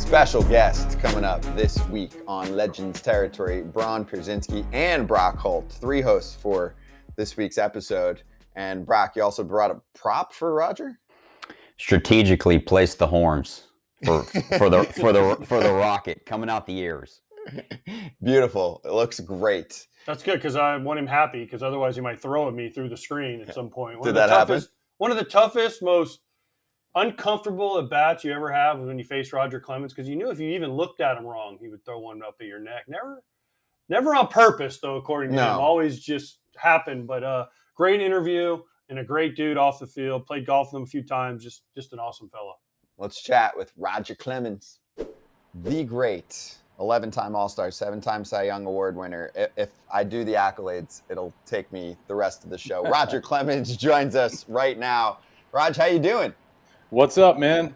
Special guest coming up this week on Legends Territory, Braun Pierzynski and Brock Holt, 3 hosts for this week's episode. And Brock, you also brought a prop for Roger? Strategically placed the horns for the rocket coming out the ears. Beautiful. It looks great. That's good because I want him happy because otherwise he might throw at me through the screen at some point. Did that happen? One of the toughest, most uncomfortable at bats you ever have was when you face Roger Clemens because you knew if you even looked at him wrong, he would throw one up at your neck. Never on purpose, though, according to him. Always just happened. But great interview and a great dude off the field. Played golf with him a few times. Just an awesome fella. Let's chat with Roger Clemens, the great 11-time All-Star, 7-time Cy Young Award winner. If I do the accolades, it'll take me the rest of the show. Roger Clemens joins us right now. Raj, how you doing? What's up, man?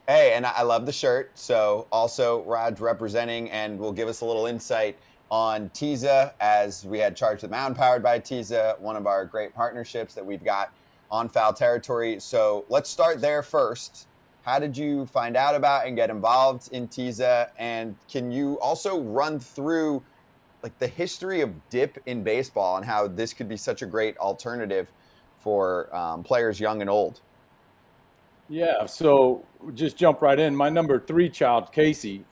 Hey, and I love the shirt. So also Raj representing and will give us a little insight on Tiza, as we had Charge the Mound powered by Tiza, one of our great partnerships that we've got on Foul Territory. So let's start there first. How did you find out about and get involved in Tiza? And can you also run through like the history of dip in baseball and how this could be such a great alternative for players young and old? Yeah, so just jump right in. My number 3 child, Casey.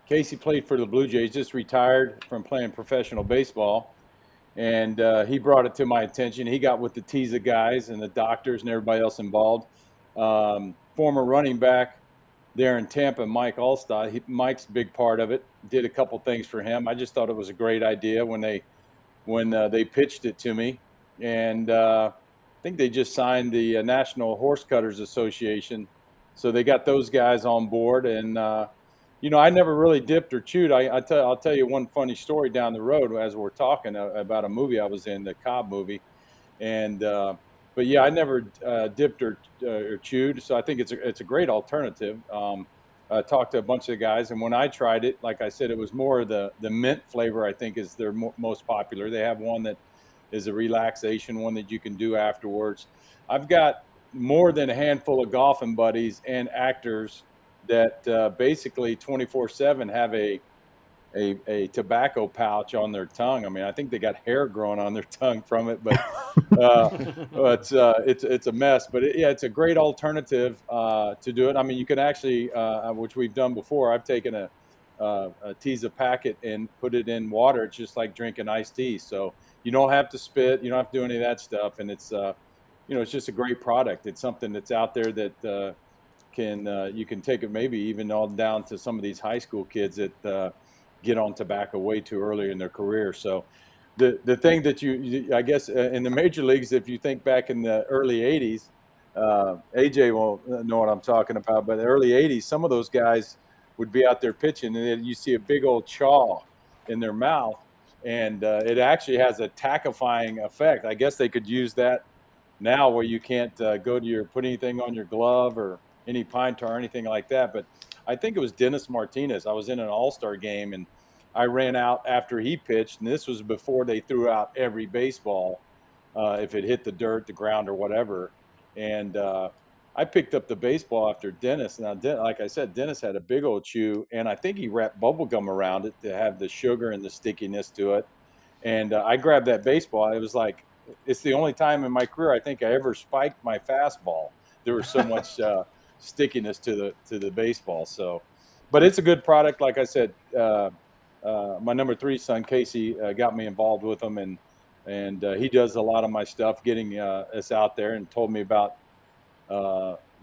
Casey played for the Blue Jays, just retired from playing professional baseball. And he brought it to my attention. He got with the Tiza guys and the doctors and everybody else involved. Former running back there in Tampa, Mike Allstott. Mike's a big part of it. Did a couple things for him. I just thought it was a great idea when they pitched it to me. And I think they just signed the National Horse Cutters Association. So they got those guys on board. And, I never really dipped or chewed. I'll tell you one funny story down the road as we're talking about a movie I was in, the Cobb movie. And but yeah, I never dipped or chewed. So I think it's a great alternative. I talked to a bunch of guys, and when I tried it, like I said, it was more the mint flavor, I think, is their most popular. They have one that is a relaxation one that you can do afterwards. I've got more than a handful of golfing buddies and actors that basically 24/7 have a tobacco pouch on their tongue. I mean, I think they got hair growing on their tongue from it, but it's a mess. But it's a great alternative to do it. I mean, you can actually, which we've done before. I've taken a Tiza packet and put it in water. It's just like drinking iced tea. So you don't have to spit. You don't have to do any of that stuff. And it's it's just a great product. It's something that's out there that you can take it maybe even all down to some of these high school kids that get on tobacco way too early in their career. So the thing that I guess in the major leagues, if you think back in the early 80s, AJ won't know what I'm talking about, but the early 80s, some of those guys would be out there pitching and then you see a big old chaw in their mouth, and it actually has a tackifying effect. I guess they could use that now where you can't put anything on your glove or any pine tar or anything like that. But I think it was Dennis Martinez. I was in an all-star game and I ran out after he pitched, and this was before they threw out every baseball if it hit the dirt, the ground, or whatever. And I picked up the baseball after Dennis. Now, like I said, Dennis had a big old chew, and I think he wrapped bubble gum around it to have the sugar and the stickiness to it. And I grabbed that baseball. It was like, it's the only time in my career I think I ever spiked my fastball. There was so much stickiness to the baseball. So, but it's a good product. Like I said, my number 3 son Casey got me involved with him, and he does a lot of my stuff, getting us out there, and told me about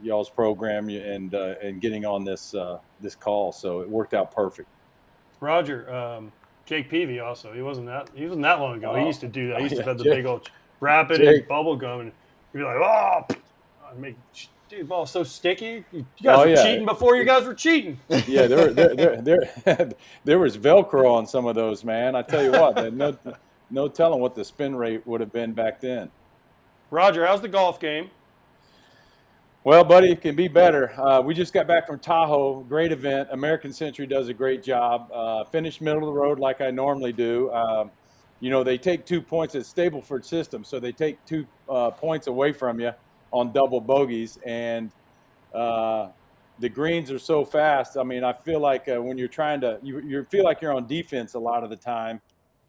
y'all's program and getting on this call. So it worked out perfect. Roger, Jake Peavy also. He wasn't that long ago. He used to do that. He used to have the big old rapid and bubble gum, and you'd be like, dude, ball so sticky. You guys were cheating before you guys were cheating. Yeah, there was Velcro on some of those, man. I tell you what, no telling what the spin rate would have been back then. Roger, how's the golf game? Well, buddy, it can be better. We just got back from Tahoe. Great event. American Century does a great job. Finished middle of the road like I normally do. They take 2 points. It's Stableford system, so they take 2 points away from you on double bogeys. And the greens are so fast. I mean, I feel like when you're trying to, you feel like you're on defense a lot of the time.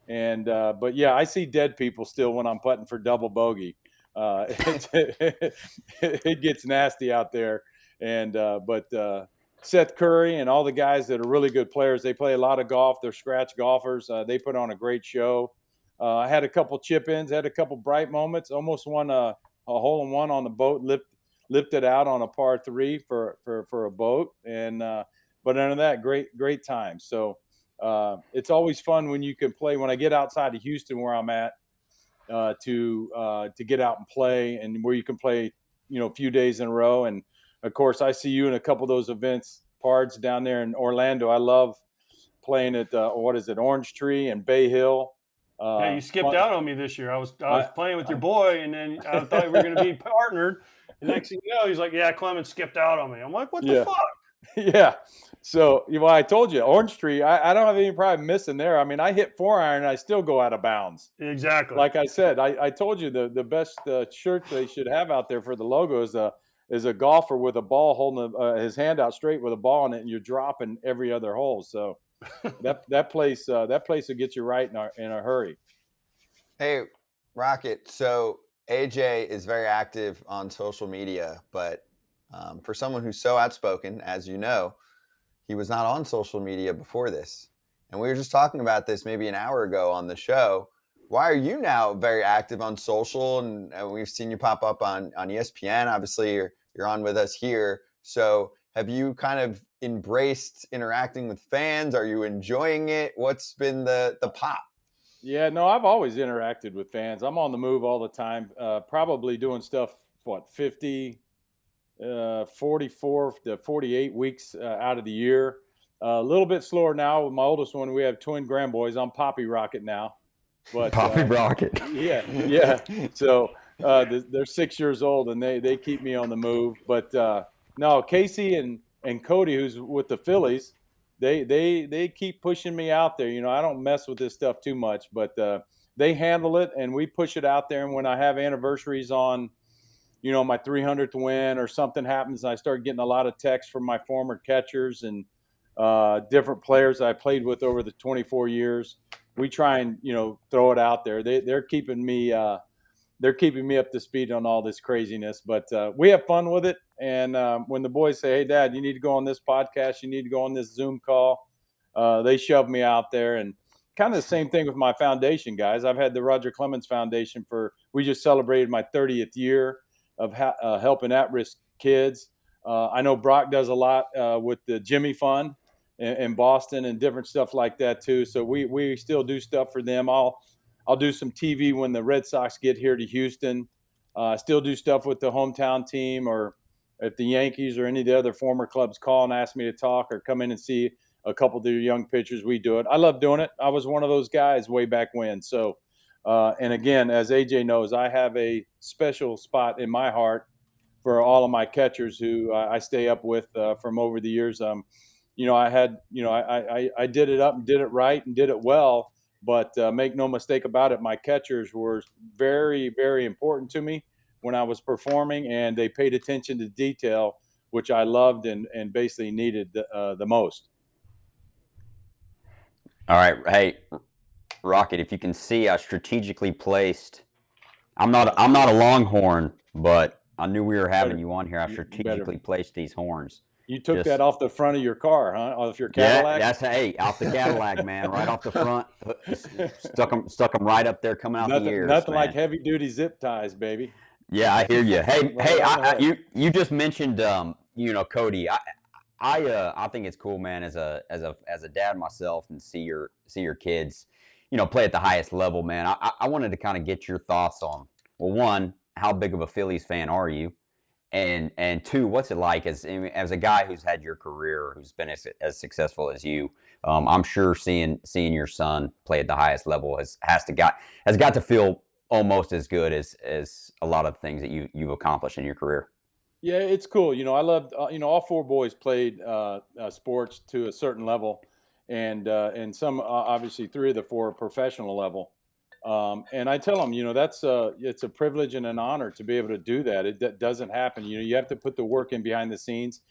And but yeah, I see dead people still when I'm putting for double bogey. It gets nasty out there. And but Seth Curry and all the guys that are really good players, they play a lot of golf. They're scratch golfers. They put on a great show. I had a couple chip-ins, had a couple bright moments. Almost won a hole-in-one on the boat, lifted out on a par 3 for a boat. And but under that, great time. So it's always fun when you can play. When I get outside of Houston, where I'm at, to get out and play, and where you can play, a few days in a row. And of course, I see you in a couple of those events, Pards, down there in Orlando. I love playing at Orange Tree and Bay Hill. Yeah, you skipped out on me this year. I was playing with your boy, and then I thought we were going to be partnered. The next thing you know, he's like, "Yeah, Clemens skipped out on me." I'm like, "What the fuck?" Yeah. So, I told you, Orange Tree, I don't have any problem missing there. I mean, I hit 4-iron and I still go out of bounds. Exactly. Like I said, I told you the best shirt they should have out there for the logo is a golfer with a ball holding his hand out straight with a ball in it, and you're dropping every other hole. So that place will get you right in a hurry. Hey, Rocket. So AJ is very active on social media, but for someone who's so outspoken, as you know, he was not on social media before this. And we were just talking about this maybe an hour ago on the show. Why are you now very active on social? And we've seen you pop up on ESPN. Obviously, you're on with us here. So have you kind of embraced interacting with fans? Are you enjoying it? What's been the pop? Yeah, no, I've always interacted with fans. I'm on the move all the time, probably doing stuff, 44 to 48 weeks out of the year. A little bit slower now with my oldest one. We have twin grandboys. I'm Poppy Rocket now. But Poppy Rocket. Yeah. So they're 6 years old, and they keep me on the move. But no, Casey and Kody, who's with the Phillies, they keep pushing me out there. I don't mess with this stuff too much, but they handle it, and we push it out there. And when I have anniversaries on, my 300th win or something happens, and I start getting a lot of texts from my former catchers and different players I played with over the 24 years. We try and throw it out there. They're keeping me up to speed on all this craziness, but we have fun with it. And when the boys say, "Hey, Dad, you need to go on this podcast, you need to go on this Zoom call," they shove me out there. And kind of the same thing with my foundation, guys. I've had the Roger Clemens Foundation we just celebrated my 30th year of helping at-risk kids. I know Brock does a lot with the Jimmy Fund in Boston and different stuff like that too. So we still do stuff for them. I'll do some TV when the Red Sox get here to Houston. Still do stuff with the hometown team, or if the Yankees or any of the other former clubs call and ask me to talk or come in and see a couple of their young pitchers, we do it. I love doing it. I was one of those guys way back when. So, and again, as AJ knows, I have a special spot in my heart for all of my catchers who I stay up with from over the years. I did it up and did it right and did it well. But make no mistake about it, my catchers were very, very important to me when I was performing, and they paid attention to detail, which I loved and basically needed the most. All right. Hey, Rocket, if you can see, I strategically placed. I'm not a Longhorn, but I knew we were having you on here. I strategically placed these horns. You took that off the front of your car, huh? Off your Cadillac? Yeah, that's off the Cadillac, man, right off the front. Stuck them right up there, coming out the ears. Nothing man. Like heavy duty zip ties, baby. Yeah, I hear you. Hey, you just mentioned Kody. I think it's cool, man, as a dad myself, and see your kids, play at the highest level, man. I wanted to kind of get your thoughts on, well, one, how big of a Phillies fan are you? And two, what's it like as a guy who's had your career, who's been as successful as you? I'm sure seeing your son play at the highest level has got to feel almost as good as a lot of things that you've accomplished in your career. Yeah, it's cool. I loved all four boys played sports to a certain level, and some obviously 3 of the 4 professional level. And I tell them, it's a privilege and an honor to be able to do that. That doesn't happen. You have to put the work in behind the scenes.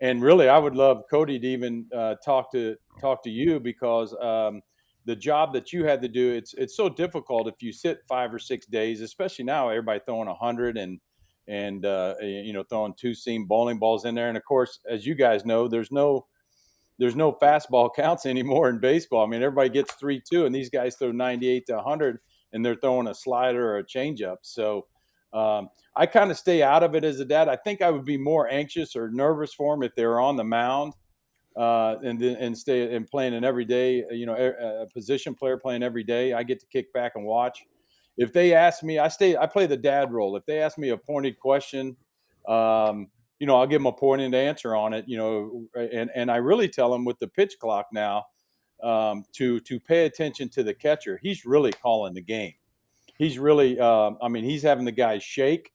And really, I would love Kody to even talk to you, because the job that you had to do, it's so difficult if you sit 5 or 6 days, especially now, everybody throwing 100 and throwing 2-seam bowling balls in there. And of course, as you guys know, there's no fastball counts anymore in baseball. I mean, everybody gets 3-2, and these guys throw 98 to 100, and they're throwing a slider or a changeup. So I kind of stay out of it as a dad. I think I would be more anxious or nervous for them if they were on the mound and stay and playing an everyday, a position player playing every day. I get to kick back and watch. If they ask me, I play the dad role. If they ask me a pointed question, I'll give them a pointed answer on it, and I really tell them with the pitch clock now to pay attention to the catcher. He's really calling the game. He's really, he's having the guys shake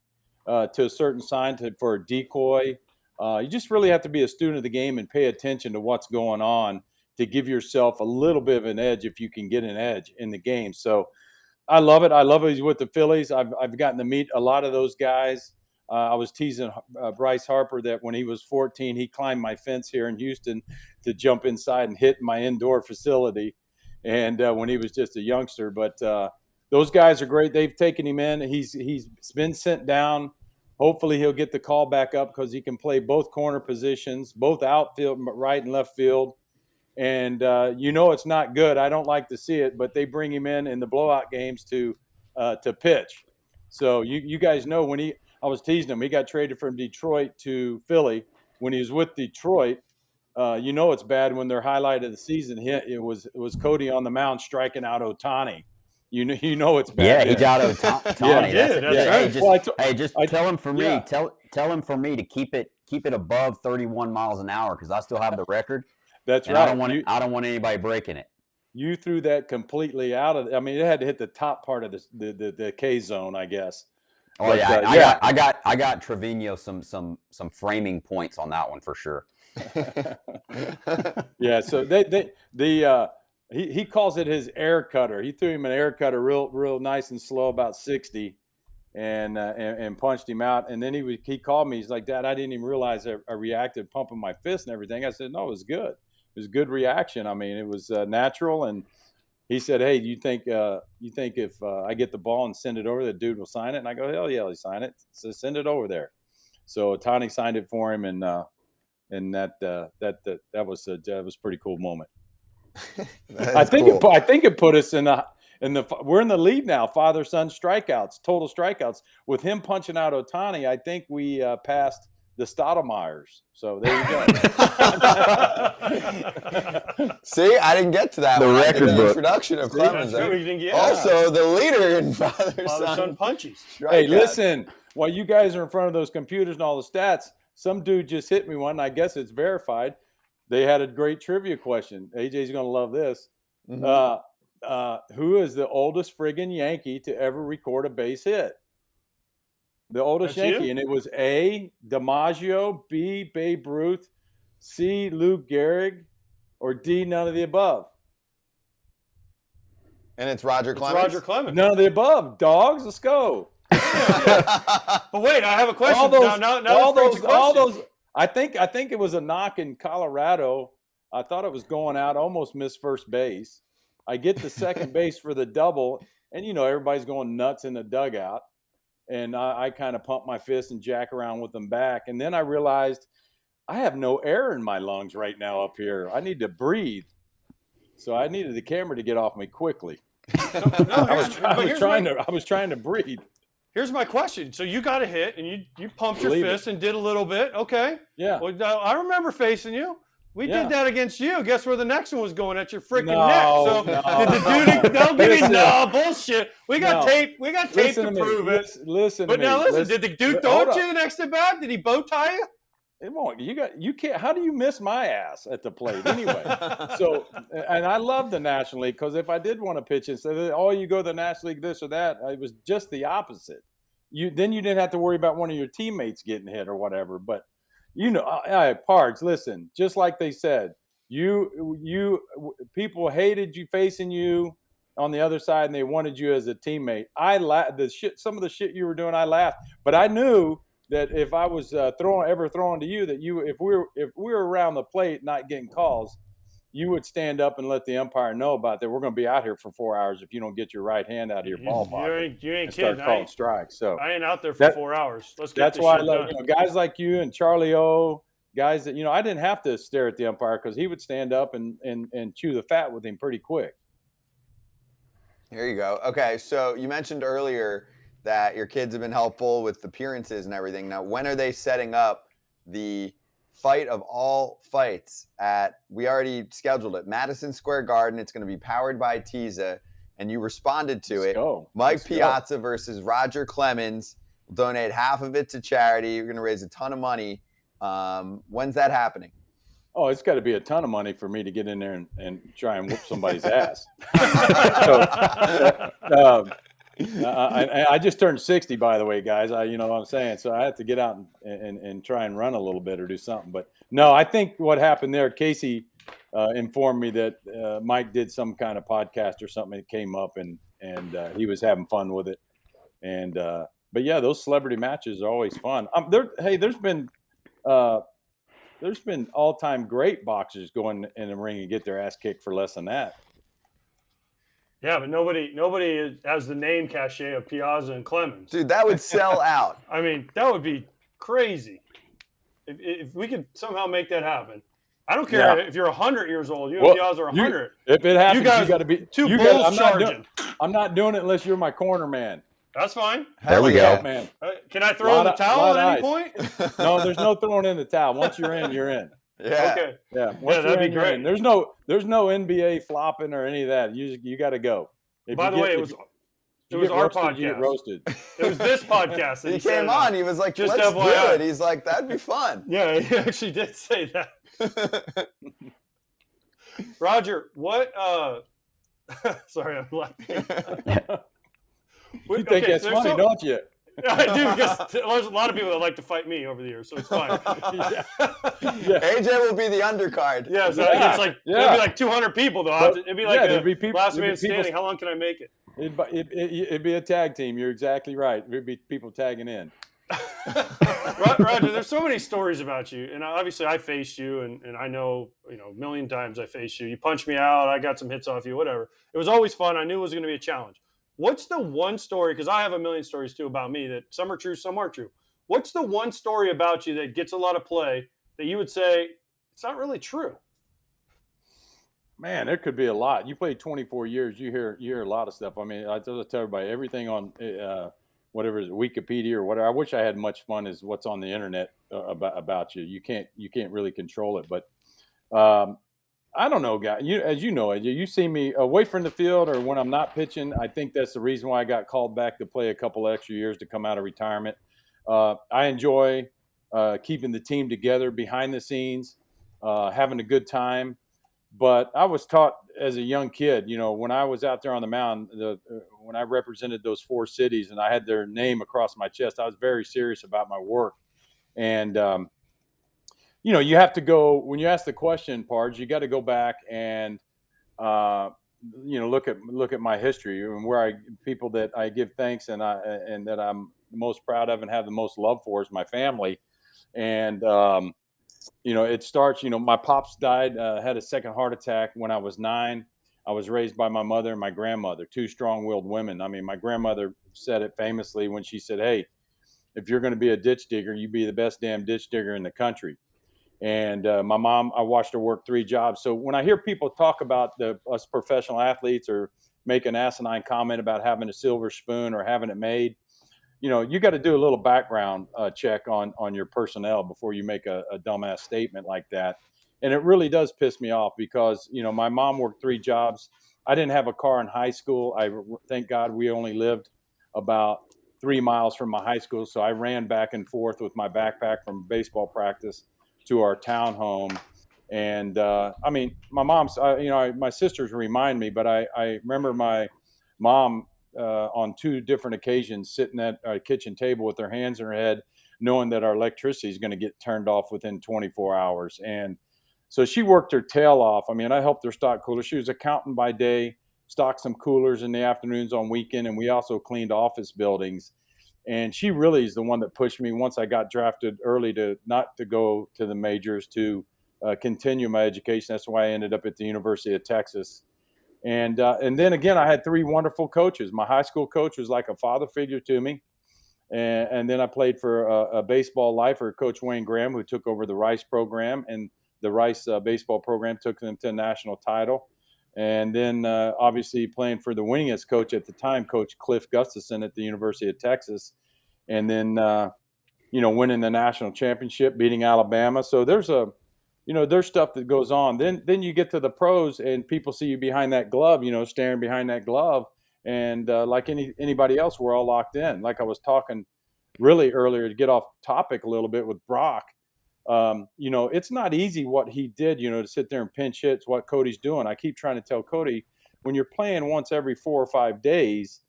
to a certain sign for a decoy. You just really have to be a student of the game and pay attention to what's going on to give yourself a little bit of an edge if you can get an edge in the game. So I love it. I love it. He's with the Phillies. I've gotten to meet a lot of those guys. I was teasing Bryce Harper that when he was 14, he climbed my fence here in Houston to jump inside and hit my indoor facility. And when he was just a youngster, but those guys are great. They've taken him in. He's been sent down. Hopefully he'll get the call back up because he can play both corner positions, both outfield, right and left field. And it's not good. I don't like to see it, but they bring him in the blowout games to pitch. So you guys know I was teasing him. He got traded from Detroit to Philly. When he was with Detroit, it's bad when their highlight of the season hit. It was Kody on the mound striking out Ohtani. You know it's bad. Yeah, he got Ohtani. Just tell him for me. Yeah. Tell him for me to keep it above 31 miles an hour because I still have the record. That's right. I don't want anybody breaking it. You threw that completely out of. I mean, it had to hit the top part of the K zone, I guess. Oh, but, yeah, I got Trevino some framing points on that one for sure. Yeah, so he calls it his air cutter. He threw him an air cutter real nice and slow, about 60, and punched him out. And then he called me. He's like, Dad, I didn't even realize I reacted pumping my fist and everything. I said, no, it was good. It was a good reaction. I mean, it was natural. And he said, hey, you think if I get the ball and send it over, the dude will sign it? And I go, hell yeah, he'll sign it. So send it over there. So Ohtani signed it for him, and that was a pretty cool moment. I think it put us in the we're in the lead now. Father-son strikeouts, total strikeouts. With him punching out Ohtani, I think we passed the Stottlemyers. So there you go. See, I didn't get to that. The record book. Introduction of Clemens. Yeah. Also, the leader in father-son punches. Hey, listen, while you guys are in front of those computers and all the stats, some dude just hit me one. I guess it's verified. They had a great trivia question. AJ's going to love this. Mm-hmm. Who is the oldest friggin' Yankee to ever record a base hit? The oldest Yankee. You? And it was A, DiMaggio, B, Babe Ruth, C, Lou Gehrig, or D, none of the above. And it's Roger Clemens? None of the above. Dogs, let's go. But wait, I have a question. All those. I think it was a knock in Colorado. I thought it was going out, almost missed first base. I get the second base for the double, and everybody's going nuts in the dugout. And I kind of pump my fist and jack around with them back. And then I realized I have no air in my lungs right now up here. I need to breathe. So I needed the camera to get off me quickly. I was trying to breathe. Here's my question. So you got a hit and you pumped your fist and did a little bit. Okay. Yeah. Well, I remember facing you. We did that against you. Guess where the next one was going? At your freaking neck. So did the dude? Don't give me bullshit. We got tape. We got tape to prove it. Listen. But now listen. Did the dude throw it to you the next at bat? Did he bow tie you? It won't. You can't. How do you miss my ass at the plate anyway? So, and I love the National League because if I did want to pitch and say, "Oh, you go to the National League, this or that," it was just the opposite. Then you didn't have to worry about one of your teammates getting hit or whatever. But Pards, listen. Just like they said, people hated you facing you on the other side, and they wanted you as a teammate. Some of the shit you were doing, I laughed, but I knew that if I was throwing to you, that if we were around the plate not getting calls, you would stand up and let the umpire know about that. We're going to be out here for 4 hours if you don't get your right hand out of your ball box You ain't and start kidding. calling strikes. So I ain't out there for 4 hours. Let's get that's this why shit I love done. guys like you and Charlie O, guys that I didn't have to stare at the umpire because he would stand up and chew the fat with him pretty quick. Here you go. Okay, so you mentioned earlier that your kids have been helpful with appearances and everything. Now, when are they setting up the fight of all fights we already scheduled it, Madison Square Garden. It's going to be powered by Tiza, and you responded to it. Mike Piazza versus Roger Clemens. We'll donate half of it to charity. You're going to raise a ton of money. When's that happening? Oh, it's got to be a ton of money for me to get in there and try and whoop somebody's ass. I just turned 60, by the way, guys. You know what I'm saying? So I have to get out and try and run a little bit or do something. But no, I think what happened there, Casey informed me that Mike did some kind of podcast or something that came up and he was having fun with it. And but yeah, those celebrity matches are always fun. There's been all-time great boxers going in the ring and get their ass kicked for less than that. Yeah, but nobody has the name cachet of Piazza and Clemens. Dude, that would sell out. I mean, that would be crazy. If we could somehow make that happen. I don't care if you're 100 years old. You and Piazza are 100. If it happens, you got to be two bulls charging. I'm not doing it unless you're my corner man. That's fine. There we go. Man. Can I throw in the towel at any point? No, there's no throwing in the towel. Once you're in, you're in. Yeah. Okay. Yeah. That'd be great. There's no NBA flopping or any of that. You got to go. By the way, it was our podcast. You get roasted. It was this podcast. That he came on. He was like, just let's FYI. do it. He's like, that'd be fun. Yeah, he actually did say that. Roger, what? Sorry, I'm laughing. You think that's funny, don't you? I do, because there's a lot of people that like to fight me over the years, so it's fine. Yeah. AJ will be the undercard. Yeah, so it's like it'll be like 200 people though. It'd be like last man standing. How long can I make it? It'd be a tag team. You're exactly right. It'd be people tagging in. Roger, there's so many stories about you, and obviously I faced you, and I know a million times I faced you. You punched me out. I got some hits off you. Whatever. It was always fun. I knew it was going to be a challenge. What's the one story, because I have a million stories too about me that some are true, some aren't true. What's the one story about you that gets a lot of play that you would say it's not really true? Man, there could be a lot. You played 24 years. You hear a lot of stuff. I mean, I tell everybody everything on whatever is Wikipedia or whatever. I wish I had much fun as what's on the internet about you. You can't really control it, but I don't know, guy. As you know, you see me away from the field or when I'm not pitching. I think that's the reason why I got called back to play a couple extra years to come out of retirement. I enjoy keeping the team together behind the scenes, having a good time. But I was taught as a young kid, when I was out there on the mound, when I represented those 4 cities and I had their name across my chest, I was very serious about my work. And you have to go when you ask the question, Parge. You got to go back and look at my history and where people that I give thanks and that I'm the most proud of and have the most love for is my family. And it starts. My pops died, had a second heart attack when I was 9. I was raised by my mother and my grandmother, 2 strong-willed women. I mean, my grandmother said it famously when she said, "Hey, if you're going to be a ditch digger, you be the best damn ditch digger in the country." And my mom, I watched her work 3 jobs. So when I hear people talk about us professional athletes or make an asinine comment about having a silver spoon or having it made, you got to do a little background check on your personnel before you make a dumbass statement like that. And it really does piss me off because, my mom worked 3 jobs. I didn't have a car in high school. Thank God we only lived about 3 miles from my high school. So I ran back and forth with my backpack from baseball practice to our townhome. And my mom's, my sisters remind me, but I remember my mom on 2 different occasions sitting at a kitchen table with her hands in her head, knowing that our electricity is going to get turned off within 24 hours. And so she worked her tail off. I mean, I helped her stock coolers. She was accountant by day, stocked some coolers in the afternoons on weekend. And we also cleaned office buildings. And she really is the one that pushed me once I got drafted early to not to go to the majors, to continue my education. That's why I ended up at the University of Texas. And then again, I had 3 wonderful coaches. My high school coach was like a father figure to me. And then I played for a baseball lifer, Coach Wayne Graham, who took over the Rice program, and the Rice baseball program took them to a national title. And then obviously playing for the winningest coach at the time, Coach Cliff Gustafson at the University of Texas. And then, winning the national championship, beating Alabama. So there's stuff that goes on. Then you get to the pros and people see you behind that glove, staring behind that glove. And like anybody else, we're all locked in. Like I was talking really earlier, to get off topic a little bit with Brock, it's not easy what he did, to sit there and pinch hits, what Kody's doing. I keep trying to tell Kody, when you're playing once every 4 or 5 days,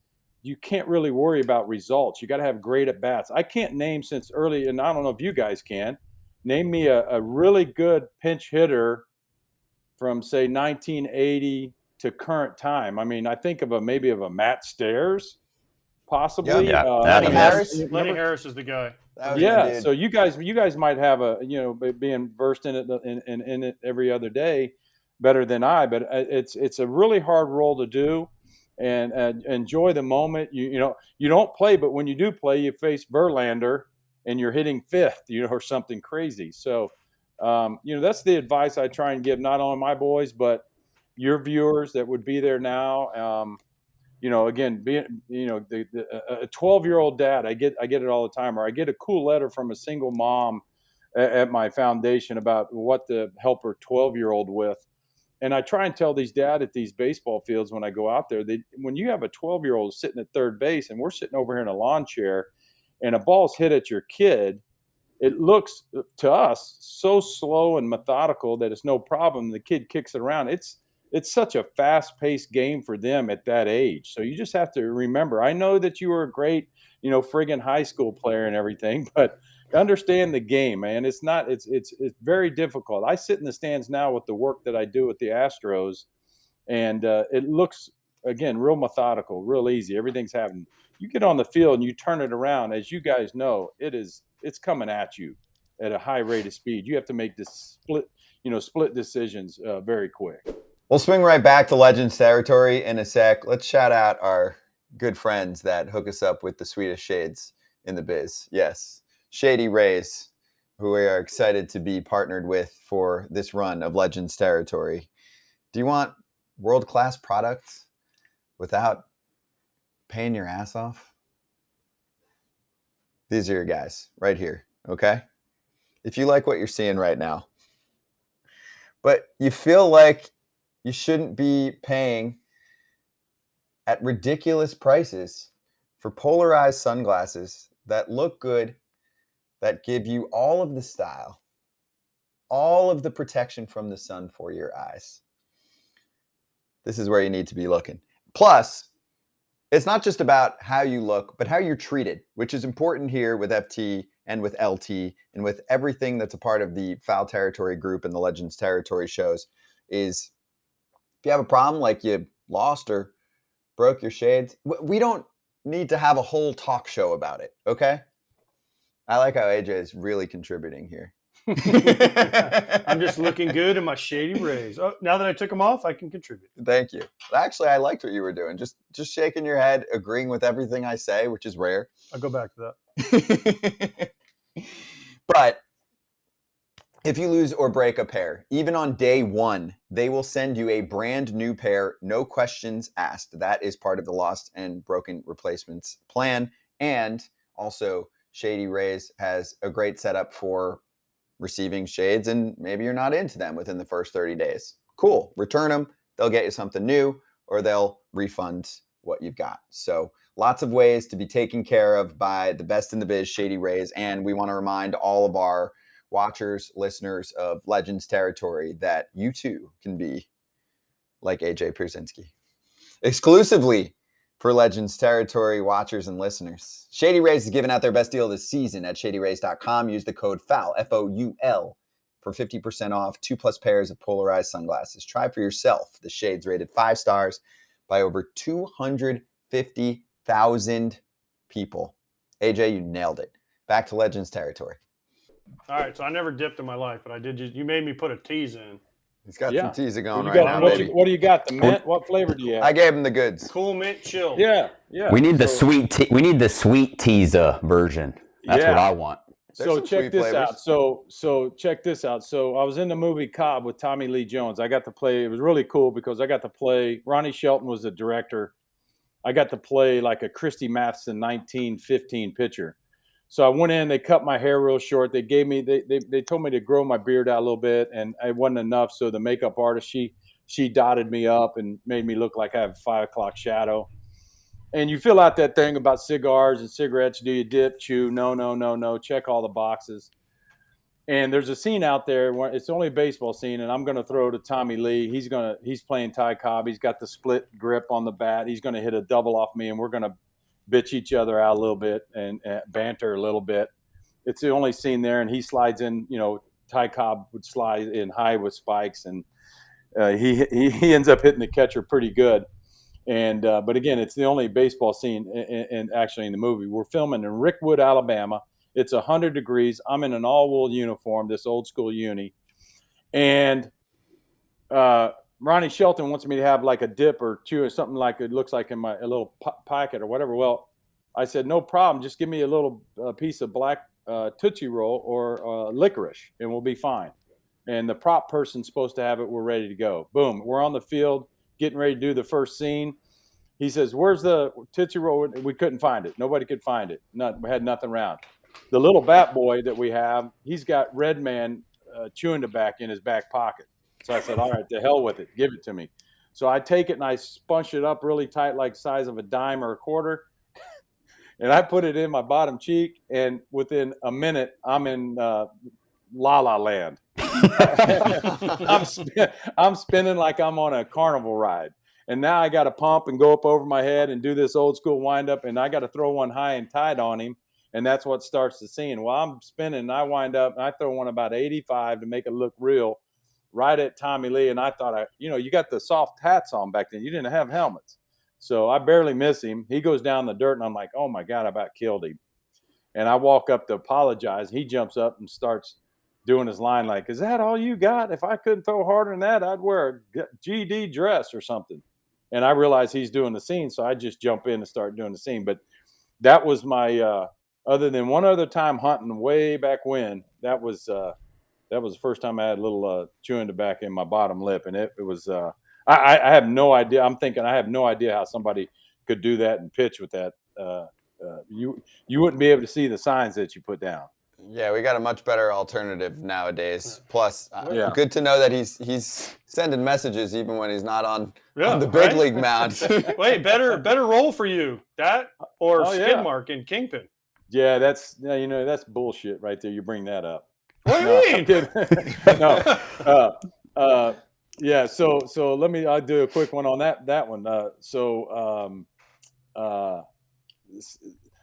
you can't really worry about results. You got to have great at bats. I can't name since early, and I don't know if you guys can, name me a really good pinch hitter from, say, 1980 to current time. I mean, I think of maybe a Matt Stairs, possibly. Yeah. Lenny Harris. Lenny Harris is the guy. Yeah. So you guys might have being versed in it every other day better than I, but it's a really hard role to do, and enjoy the moment. You don't play, but when you do play, you face Verlander and you're hitting fifth, or something crazy. So, that's the advice I try and give, not only my boys, but your viewers that would be there now. Again, being, a 12-year-old dad, I get it all the time, or I get a cool letter from a single mom at my foundation about what to help her 12-year-old with. And I try and tell these dad at these baseball fields when I go out there, when you have a 12-year-old sitting at third base and we're sitting over here in a lawn chair and a ball's hit at your kid, it looks to us so slow and methodical that it's no problem. The kid kicks it around. It's such a fast-paced game for them at that age. So you just have to remember, I know that you were a great, friggin' high school player and everything, but understand the game, man. It's very difficult. I sit in the stands now with the work that I do with the Astros, and it looks, again, real methodical, real easy. Everything's happening. You get on the field and you turn it around, as you guys know, it's coming at you at a high rate of speed. You have to make this split decisions very quick. We'll swing right back to Legends territory in a sec. Let's shout out our good friends that hook us up with the sweetest shades in the biz. Yes, Shady Rays, who we are excited to be partnered with for this run of Legends territory. Do you want world-class products without paying your ass off? These are your guys right here, okay? If you like what you're seeing right now, but you feel like you shouldn't be paying at ridiculous prices for polarized sunglasses that look good, that give you all of the style, all of the protection from the sun for your eyes. This is where you need to be looking. Plus, it's not just about how you look, but how you're treated, which is important here with FT and with LT and with everything that's a part of the Foul Territory group and the Legends Territory shows. Is if you have a problem, like you lost or broke your shades, we don't need to have a whole talk show about it, okay? I like how AJ is really contributing here. I'm just looking good in my Shady Rays. Oh, now that I took them off, I can contribute. Thank you. Actually, I liked what you were doing. Just shaking your head, agreeing with everything I say, which is rare. I'll go back to that. But if you lose or break a pair, even on day one, they will send you a brand new pair, no questions asked. That is part of the lost and broken replacements plan. And also, Shady Rays has a great setup for receiving shades, and maybe you're not into them within the first 30 days. Cool. Return them. They'll get you something new, or they'll refund what you've got. So lots of ways to be taken care of by the best in the biz, Shady Rays. And we want to remind all of our watchers, listeners of Legends Territory that you too can be like AJ Pierzynski. Exclusively for Legends Territory watchers and listeners, Shady Rays is giving out their best deal this season at shadyrays.com. Use the code FOUL, F-O-U-L, for 50% off 2+ pairs of polarized sunglasses. Try for yourself the shades rated 5 stars by over 250,000 people. AJ, you nailed it. Back to Legends territory. All right, so I never dipped in my life, but I did. You made me put a tease in. He's got some teaser going You right got, now, what, baby. what do you got? The mint? What flavor do you have? I gave him the goods. Cool mint chill. Yeah. We need the sweet. We need the sweet teaser version. That's what I want. So check this out. So check this out. So I was in the movie Cobb with Tommy Lee Jones. I got to play. It was really cool because I got to play. Ronnie Shelton was the director. I got to play like a Christy Matheson 1915 pitcher. So I went in. They cut my hair real short. They gave me. They told me to grow my beard out a little bit, and it wasn't enough. So the makeup artist she dotted me up and made me look like I have a 5 o'clock shadow. And you fill out that thing about cigars and cigarettes. Do you dip, chew? No. Check all the boxes. And there's a scene out there where it's only a baseball scene, and I'm going to throw to Tommy Lee. He's playing Ty Cobb. He's got the split grip on the bat. He's going to hit a double off me, and we're going to bitch each other out a little bit and banter a little bit. It's the only scene there, and he slides in. Ty Cobb would slide in high with spikes, and he ends up hitting the catcher pretty good. And but again, it's the only baseball scene in actually in the movie. We're filming in Rickwood, Alabama. It's 100 degrees. I'm in an all-wool uniform, this old school uni. And Ronnie Shelton wants me to have like a dip or two or something like it looks like in a little packet or whatever. Well, I said, no problem. Just give me a little piece of black Tootsie Roll or licorice, and we'll be fine. And the prop person's supposed to have it. We're ready to go. Boom. We're on the field, getting ready to do the first scene. He says, where's the Tootsie Roll? We couldn't find it. Nobody could find it. We had nothing around. The little bat boy that we have, he's got Red Man chewing tobacco in his back pocket. So I said, all right, to hell with it. Give it to me. So I take it and I sponge it up really tight, like size of a dime or a quarter. And I put it in my bottom cheek. And within a minute, I'm in La La Land. I'm spinning like I'm on a carnival ride. And now I got to pump and go up over my head and do this old school wind up. And I got to throw one high and tight on him. And that's what starts the scene. Well, I'm spinning and I wind up and I throw one about 85 to make it look real right at Tommy Lee. And I thought, you got the soft hats on back then. You didn't have helmets. So I barely miss him. He goes down the dirt and I'm like, oh my God, I about killed him. And I walk up to apologize. He jumps up and starts doing his line like, is that all you got? If I couldn't throw harder than that, I'd wear a GD dress or something. And I realize he's doing the scene. So I just jump in and start doing the scene. But that was my, other than one other time hunting way back when, that was the first time I had a little chewing tobacco in my bottom lip. And it was, I have no idea. I'm thinking I have no idea how somebody could do that and pitch with that. You wouldn't be able to see the signs that you put down. Yeah, we got a much better alternative nowadays. Plus, good to know that he's sending messages even when he's not on the big league mound. Wait, better role for you, that or skid mark in Kingpin. Yeah, that's bullshit right there. You bring that up. What do you mean? No. Yeah. So I'll do a quick one on that one. I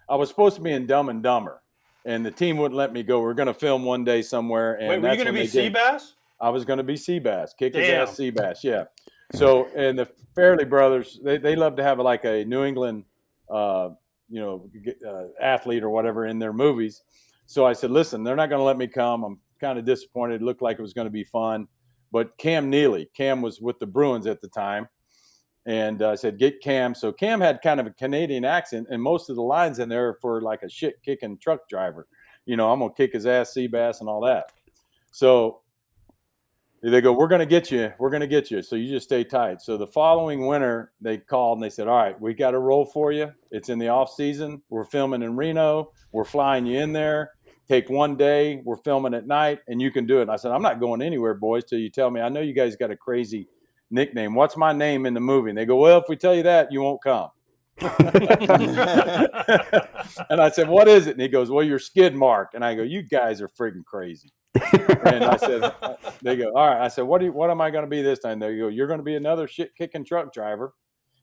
was supposed to be in Dumb and Dumber, and the team wouldn't let me go. We're going to film one day somewhere. And wait, were you going to be Seabass? I was going to be Seabass, kick his ass Seabass. Yeah. So, and the Fairley brothers, they love to have like a New England, athlete or whatever in their movies. So I said, listen, they're not going to let me come. I'm kind of disappointed. It looked like it was going to be fun. But Cam was with the Bruins at the time. And I said, get Cam. So Cam had kind of a Canadian accent, and most of the lines in there are for like a shit-kicking truck driver. I'm going to kick his ass, Seabass, and all that. So they go, we're going to get you. We're going to get you. So you just stay tight. So the following winter, they called and they said, all right, we got a role for you. It's in the off season. We're filming in Reno. We're flying you in there. Take one day. We're filming at night, and you can do it. And I said, I'm not going anywhere, boys, till you tell me. I know you guys got a crazy nickname. What's my name in the movie? And they go, well, if we tell you that, you won't come. And I said, what is it? And he goes, well, you're Skid Mark. And I go, you guys are freaking crazy. And I said, they go, all right. I said, what am I going to be this time? They go, you're going to be another shit-kicking truck driver.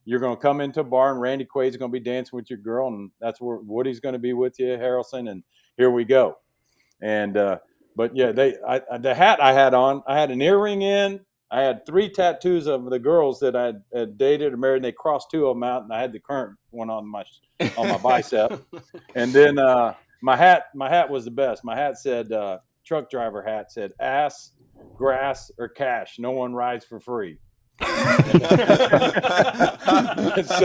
You're going to come into a bar, and Randy Quaid's going to be dancing with your girl, and that's where Woody's going to be with you, Harrelson, and here we go. And but yeah, the hat I had on, I had an earring in, I had 3 tattoos of the girls that I had dated or married, and they crossed 2 of them out, and I had the current one on my bicep. And then my hat was the best. My hat said, truck driver hat said, ass, grass, or cash. No one rides for free. So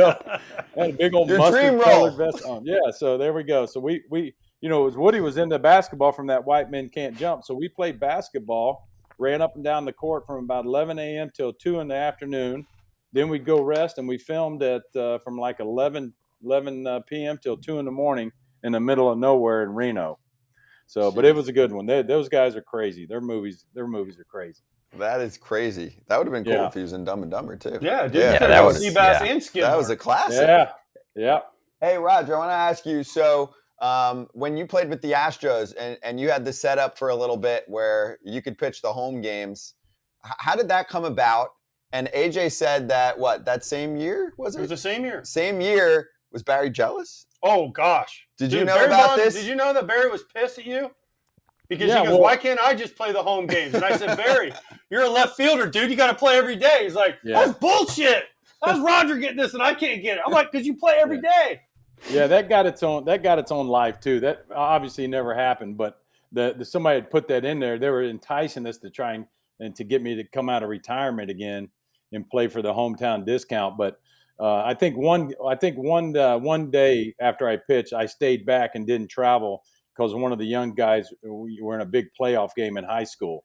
I had a big old mustard colored vest on. Yeah, so there we go. So we it was Woody was into basketball from that White Men Can't Jump. So we played basketball, ran up and down the court from about 11 a.m. till 2 in the afternoon. Then we'd go rest, and we filmed at from like 11 p.m. till 2 in the morning in the middle of nowhere in Reno. So, but it was a good one. Those guys are crazy. Their movies are crazy. That is crazy. That would have been cool if he was in Dumb and Dumber too. Yeah, dude. Yeah, that was Seabass and Skidmore. That was a classic. Yeah. Hey, Roger, I want to ask you. So, when you played with the Astros and you had this set up for a little bit where you could pitch the home games, how did that come about? And AJ said that that same year was it? It was the same year. Same year. Was Barry jealous? Oh gosh! Did you know about this? Did you know that Barry was pissed at you? Because he goes, why can't I just play the home games? And I said, Barry, you're a left fielder, dude. You got to play every day. He's like, that's bullshit. How's Roger getting this and I can't get it? I'm like, because you play every day. Yeah, that got its own life too. That obviously never happened, but somebody had put that in there. They were enticing us to try and to get me to come out of retirement again and play for the hometown discount. But I think one day after I pitched, I stayed back and didn't travel because one of the young guys, we were in a big playoff game in high school.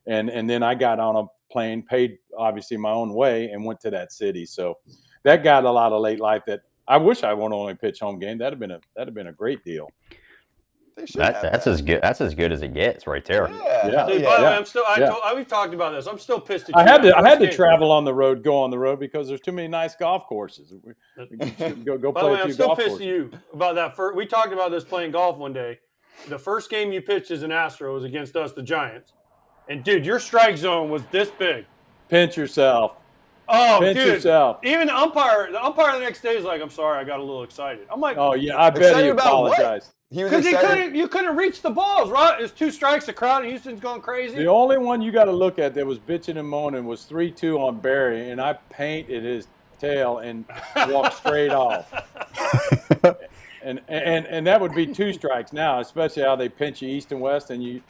And then I got on a plane, paid obviously my own way, and went to that city. So that got a lot of late life that I wish I would only pitch home game. That'd have been a great deal. That's as good as it gets right there. Yeah. Dude, by the way, I'm still. We've talked about this. I'm still pissed at you. I had to travel on the road, go on the road because there's too many nice golf courses. Go by play the way, a few I'm still golf pissed courses. at you about that. We talked about this playing golf one day. The first game you pitched as an Astro was against us, the Giants, and dude, your strike zone was this big. Pinch yourself. Oh, Pinch dude! yourself. Even the umpire the next day is like, "I'm sorry, I got a little excited." I'm like, "Oh yeah, I bet he apologized." Because you couldn't reach the balls, right? It's 2 strikes. The crowd in Houston's going crazy. The only one you got to look at that was bitching and moaning was 3-2 on Barry, and I painted his tail and walked straight off. And that would be 2 strikes now, especially how they pinch you east and west, and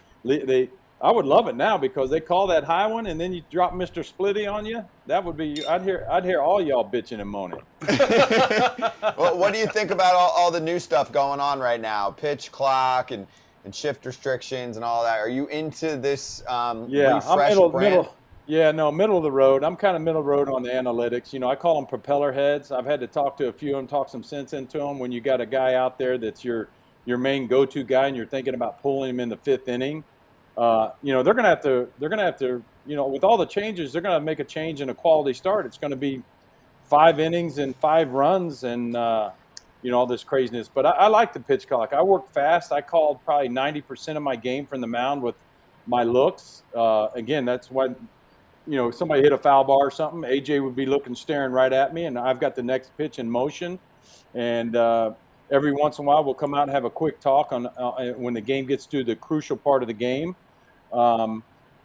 I would love it now because they call that high one, and then you drop Mr. Splitty on you. That would be I'd hear all y'all bitching and moaning. Well, what do you think about all the new stuff going on right now? Pitch clock and shift restrictions and all that. Are you into this refresh brand? Middle of the road. I'm kind of middle of the road on the analytics. I call them propeller heads. I've had to talk to a few of them, talk some sense into them. When you got a guy out there that's your main go-to guy, and you're thinking about pulling him in the 5th inning. They're gonna have to, with all the changes, they're gonna make a change in a quality start. It's gonna be 5 innings and 5 runs and all this craziness. But I like the pitch clock. I work fast. I called probably 90% of my game from the mound with my looks. Again, that's why, somebody hit a foul ball or something, AJ would be staring right at me, and I've got the next pitch in motion. And every once in a while, we'll come out and have a quick talk on when the game gets to the crucial part of the game.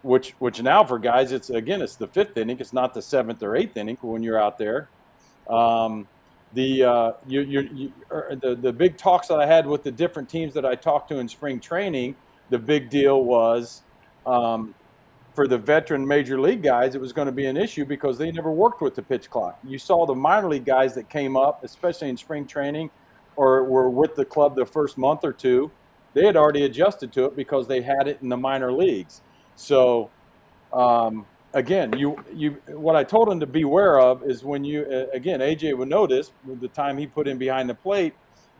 Which now for guys, it's the 5th inning. It's not the 7th or 8th inning when you're out there. The big talks that I had with the different teams that I talked to in spring training, the big deal was for the veteran major league guys, it was going to be an issue because they never worked with the pitch clock. You saw the minor league guys that came up, especially in spring training, or were with the club the first month or two. They had already adjusted to it because they had it in the minor leagues. So, again, what I told him to beware of is when AJ would notice the time he put in behind the plate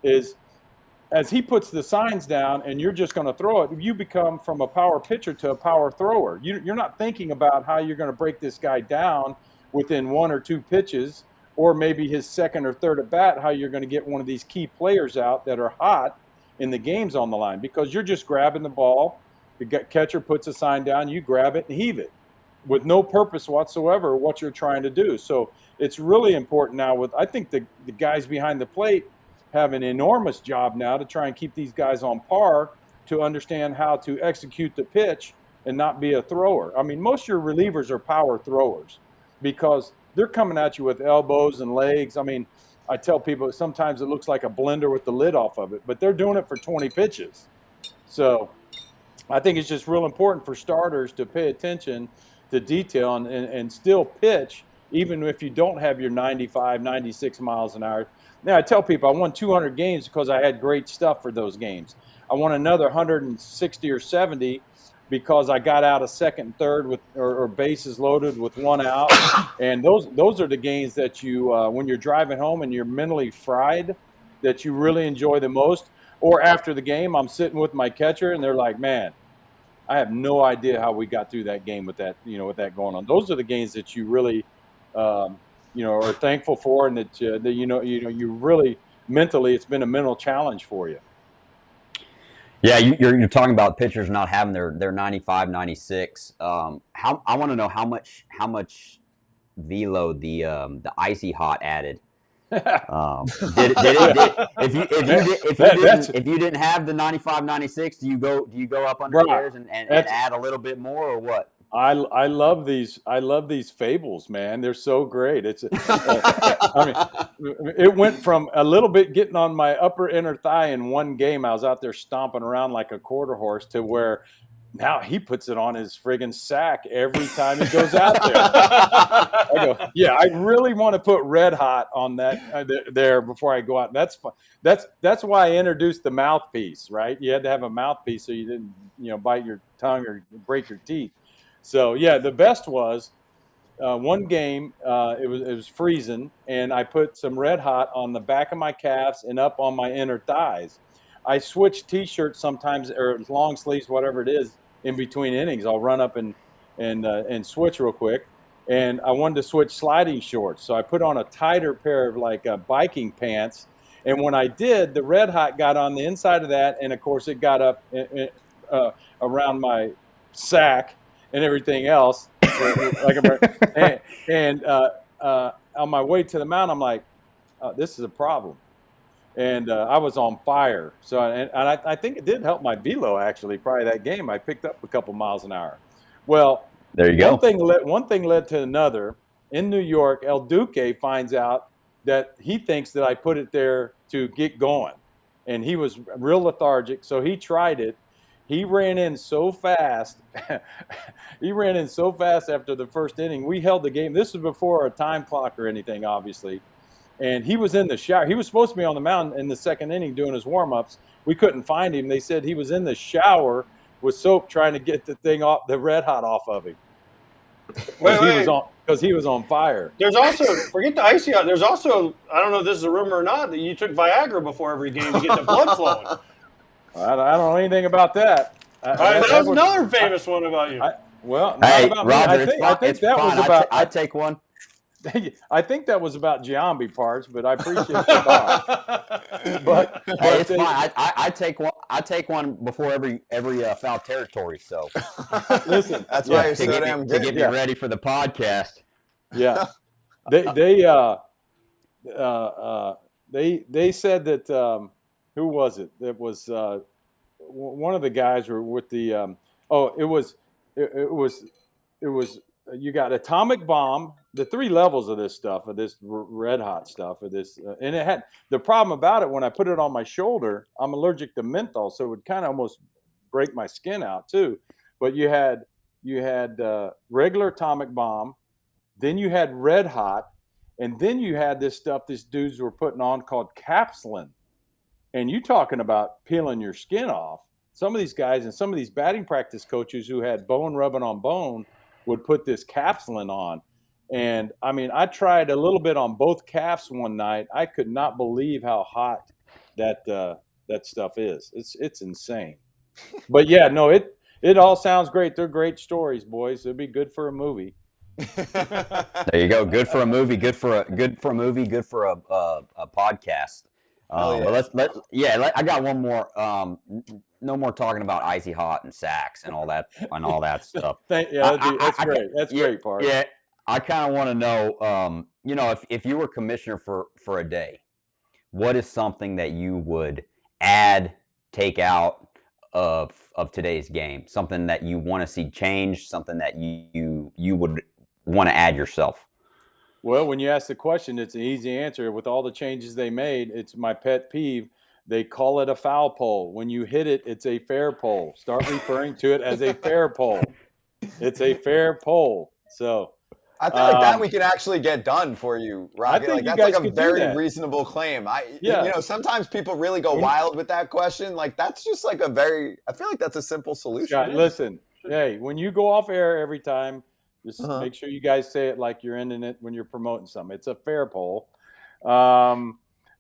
is as he puts the signs down and you're just going to throw it, you become from a power pitcher to a power thrower. You're not thinking about how you're going to break this guy down within 1 or 2 pitches, or maybe his 2nd or 3rd at bat, how you're going to get one of these key players out that are hot in the games on the line, because you're just grabbing the ball. The catcher puts a sign down, you grab it and heave it with no purpose whatsoever what you're trying to do. So it's really important now I think the guys behind the plate have an enormous job now to try and keep these guys on par to understand how to execute the pitch and not be a thrower. I mean, most of your relievers are power throwers because they're coming at you with elbows and legs. I mean, I tell people sometimes it looks like a blender with the lid off of it, but they're doing it for 20 pitches. So I think it's just real important for starters to pay attention to detail and still pitch, even if you don't have your 95, 96 miles an hour. Now, I tell people I won 200 games because I had great stuff for those games. I won another 160 or 70 because I got out of second and third with or bases loaded with one out. And those are the games that you, when you're driving home and you're mentally fried, that you really enjoy the most. Or after the game, I'm sitting with my catcher and they're like, man, I have no idea how we got through that game with that, with that going on. Those are the games that you really, are thankful for, and that you really mentally, it's been a mental challenge for you. Yeah, you're talking about pitchers not having their 95, 96. I want to know how much velo the icy hot added. If you didn't have the 95, 96, do you go up under theirs and add a little bit more, or what? I love these fables, man. They're so great. It's I mean, it went from a little bit getting on my upper inner thigh in one game. I was out there stomping around like a quarter horse to where now he puts it on his friggin' sack every time he goes out there. I go, yeah, I really want to put Red Hot on that there before I go out. That's fun. That's why I introduced the mouthpiece, right? You had to have a mouthpiece so you didn't, bite your tongue or break your teeth. So yeah, the best was one game. It was freezing, and I put some Red Hot on the back of my calves and up on my inner thighs. I switch T-shirts sometimes, or long sleeves, whatever it is, in between innings. I'll run up and switch real quick. And I wanted to switch sliding shorts, so I put on a tighter pair of biking pants. And when I did, the Red Hot got on the inside of that, and of course it got up around my sack and everything else. And on my way to the mound, I'm like, this is a problem. And I was on fire. So, and I think it did help my velo, actually, probably that game. I picked up a couple miles an hour. Well, there you go. One thing led to another. In New York, El Duque finds out that he thinks that I put it there to get going. And he was real lethargic, so he tried it. He ran in so fast. He ran in so fast after the first inning. We held the game. This was before a time clock or anything, obviously. And he was in the shower. He was supposed to be on the mound in the second inning doing his warm-ups. We couldn't find him. They said he was in the shower with soap trying to get the thing off, the Red Hot off of him. Because he was on fire. There's also, forget the icy hot, there's also, I don't know if this is a rumor or not, that you took Viagra before every game to get the blood flowing. I don't know anything about that. That was another famous one about you. Hey, Roger, I think that was about. I take one. I think that was about Giambi parts, but I appreciate the thought. But hey, it's fine. I take one. I take one before every foul territory. So listen, that's why you're so damn good. To get me ready for the podcast. Yeah, they said that who was it? It was one of the guys were with the it was you got atomic bomb, the three levels of this stuff, of this Red Hot stuff, of this, and it had the problem about it when I put it on my shoulder. I'm allergic to menthol, so it would kind of almost break my skin out too. But you had regular atomic bomb, then you had Red Hot, and then you had this stuff these dudes were putting on called Capsulin. And you talking about peeling your skin off. Some of these guys and some of these batting practice coaches who had bone rubbing on bone would put this Capsulin on. And I mean, I tried a little bit on both calves one night. I could not believe how hot that stuff is. It's insane. But yeah, no, it all sounds great. They're great stories, boys. It'd be good for a movie. There you go. Good for a movie. Good for a movie. Good for a podcast. But I got one more. No more talking about icy hot and sacks and all that stuff. That's great. That's great part. Yeah, I kind of want to know. If you were commissioner for a day, what is something that you would add, take out, of today's game? Something that you want to see change, something that you would want to add yourself? Well, when you ask the question, it's an easy answer. With all the changes they made, it's my pet peeve. They call it a foul pole. When you hit it, it's a fair pole. Start referring to it as a fair pole. It's a fair pole. So I feel like that we can actually get done for you, Rocket. think Like you that's guys like a could do very that. reasonable claim. Yeah. You know, sometimes people really go wild with that question. Like that's just like I feel like that's a simple solution. Scott, listen, hey, when you go off air every time, just make sure you guys say it like you're ending it when you're promoting something. It's a fair poll.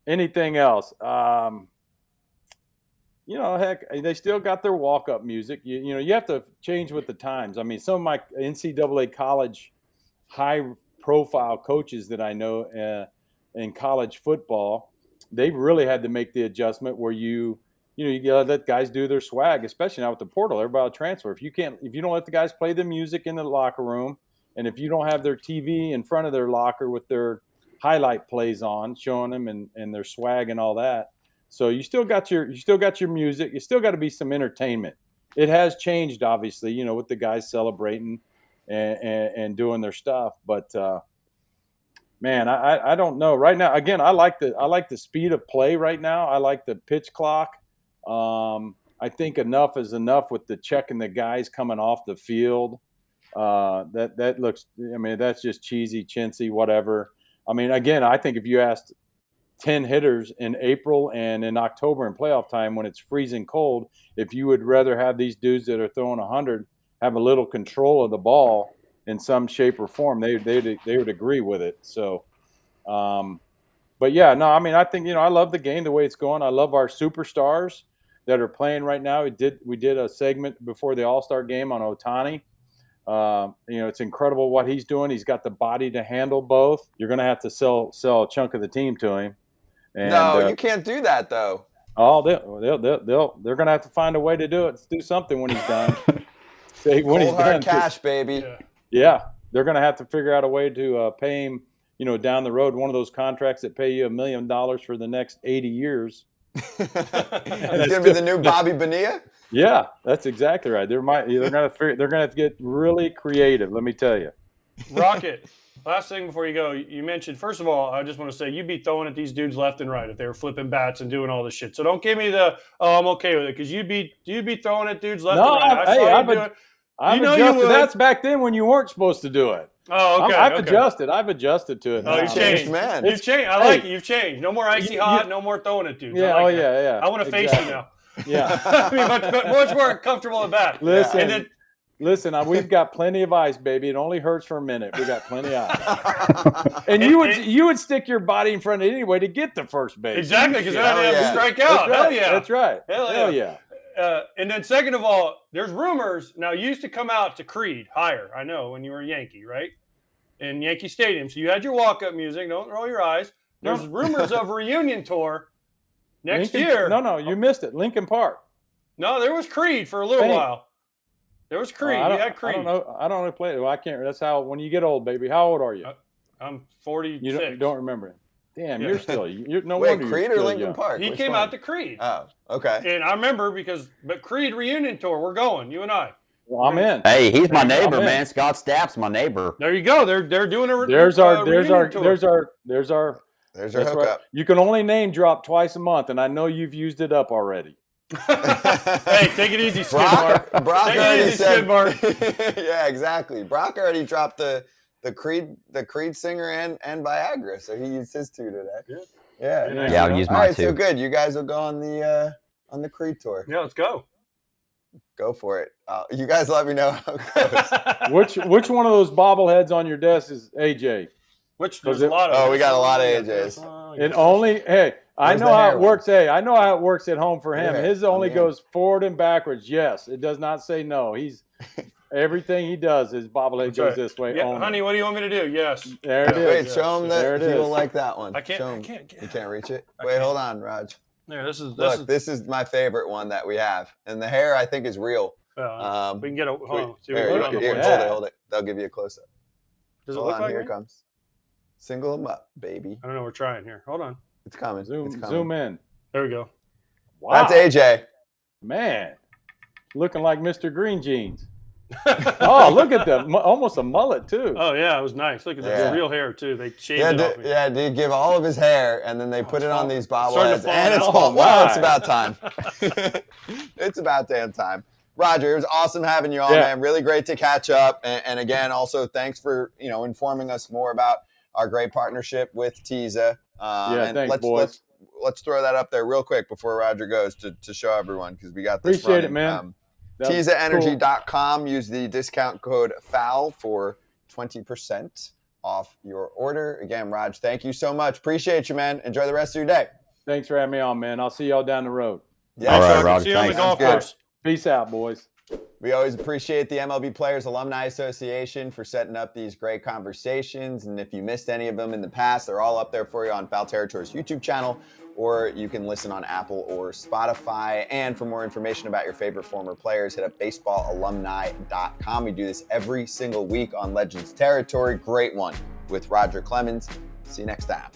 Anything else? You know, heck, they still got their walk-up music. You know, you have to change with the times. I mean, some of my NCAA college high-profile coaches that I know in college football, they really had to make the adjustment where you gotta let guys do their swag, especially now with the portal. Everybody will transfer. If you don't let the guys play the music in the locker room, and if you don't have their TV in front of their locker with their highlight plays on, showing them and their swag and all that. So you still got your music. You still got to be some entertainment. It has changed, obviously, you know, with the guys celebrating and doing their stuff. But man, I don't know right now. Again, I like the speed of play right now. I like the pitch clock. I think enough is enough with the checking the guys coming off the field. That looks. I mean, that's just cheesy, chintzy, whatever. I mean, again, I think if you asked 10 hitters in April and in October in playoff time when it's freezing cold, if you would rather have these dudes that are throwing 100 have a little control of the ball in some shape or form, they would agree with it. So, but yeah, no, I mean, I think, you know, I love the game the way it's going. I love our superstars that are playing right now. We did a segment before the All-Star game on Ohtani. You know, it's incredible what he's doing. He's got the body to handle both. You're going to have to sell a chunk of the team to him. And, no, you can't do that though. Oh, they're going to have to find a way to do it. Do something when he's done. When he's done, cash, baby. Yeah, they're going to have to figure out a way to pay him, you know, down the road. One of those contracts that pay you $1 million for the next 80 years. He's going to be the new Bobby Bonilla. Yeah, that's exactly right. They're going to have to get really creative. Let me tell you. Rocket. Last thing before you go, you mentioned, first of all, I just want to say you'd be throwing at these dudes left and right if they were flipping bats and doing all this shit. So don't give me the, I'm okay with it, because you'd be throwing at dudes left and right. I've adjusted. That's back then when you weren't supposed to do it. Oh, okay. I've adjusted to it. Oh, you've changed, man. You've changed. I like it. You've changed. No more icy hot. No more throwing at dudes. Yeah. Yeah. I want to face you now. Yeah. I mean, much more comfortable at bat. Listen, we've got plenty of ice, baby. It only hurts for a minute. We got plenty of ice. And you would stick your body in front of it anyway to get the first base. Exactly, because then I'd have to strike out. Hell yeah. That's right. Hell yeah. And then second of all, there's rumors. Now, you used to come out to Creed higher, I know, when you were a Yankee, right? In Yankee Stadium. So you had your walk-up music. Don't roll your eyes. There's rumors of a reunion tour next year. No, you missed it. Lincoln Park. No, there was Creed for a little while. There was Creed. You had Creed. I don't know play it. Well, I can't. That's how, when you get old, baby. How old are you? I'm 46. You don't remember it. Damn, you're still. No Wait, wonder Creed you're or Lincoln young. Park? He came out to Creed. Oh, okay. And I remember but Creed reunion tour, we're going, you and I. Well, I'm in. Hey, he's my neighbor, man. Scott Stapp's my neighbor. There you go. They're doing a There's our hookup. You can only name drop twice a month, and I know you've used it up already. Hey, take it easy, Skid Mark. Brock take already it easy, said, Skid Mark. Yeah, exactly. Brock already dropped the Creed singer and Viagra, so he used his two today. Yeah, I'll use mine All right, too. so good. You guys will go on the Creed tour. Yeah, let's go. Go for it. You guys let me know how it goes. Which one of those bobbleheads on your desk is AJ? There's a lot of. Oh, we got a lot of AJs. It only I know how it works. Hey, I know how it works at home for him. Yeah, His only goes forward and backwards. Yes, it does not say no. He's everything he does. His bobblehead goes this way. Yeah, only. honey, what do you want me to do? Yes. There it is. Wait, yes. show him that he will like that one. I can't. You can't reach it. Wait, hold on, Raj. There, this is my favorite one that we have, and the hair I think is real. We can get a. Hold on. See Here, what hold it. They'll give you a close up. Does it look like here me? It comes. Single them up, baby. I don't know. We're trying here. Hold on. It's coming. Zoom in. There we go. Wow. That's AJ. Man. Looking like Mr. Green Jeans. Oh, look at them. Almost a mullet, too. Oh, yeah, it was nice. Look at this real hair, too. They shaved it off me. Yeah, dude, give all of his hair, and then they put it on these bobbleheads, and it's out. falling. Well, it's about time. It's about damn time. Roger, it was awesome having you on, man. Really great to catch up. And again, also thanks for informing us more about our great partnership with Piazza. Thanks, boys. Let's throw that up there real quick before Roger goes to show everyone, because we got this Appreciate running. it, man. PiazzaEnergy.com. Use the discount code FOUL for 20% off your order. Again, Raj, thank you so much. Appreciate you, man. Enjoy the rest of your day. Thanks for having me on, man. I'll see y'all down the road. Yeah, all right, Roger. See you on the golf Sounds course. Peace out, boys. We always appreciate the MLB Players Alumni Association for setting up these great conversations. And if you missed any of them in the past, they're all up there for you on Foul Territory's YouTube channel, or you can listen on Apple or Spotify. And for more information about your favorite former players, hit up baseballalumni.com. We do this every single week on Legends Territory. Great one with Roger Clemens. See you next time.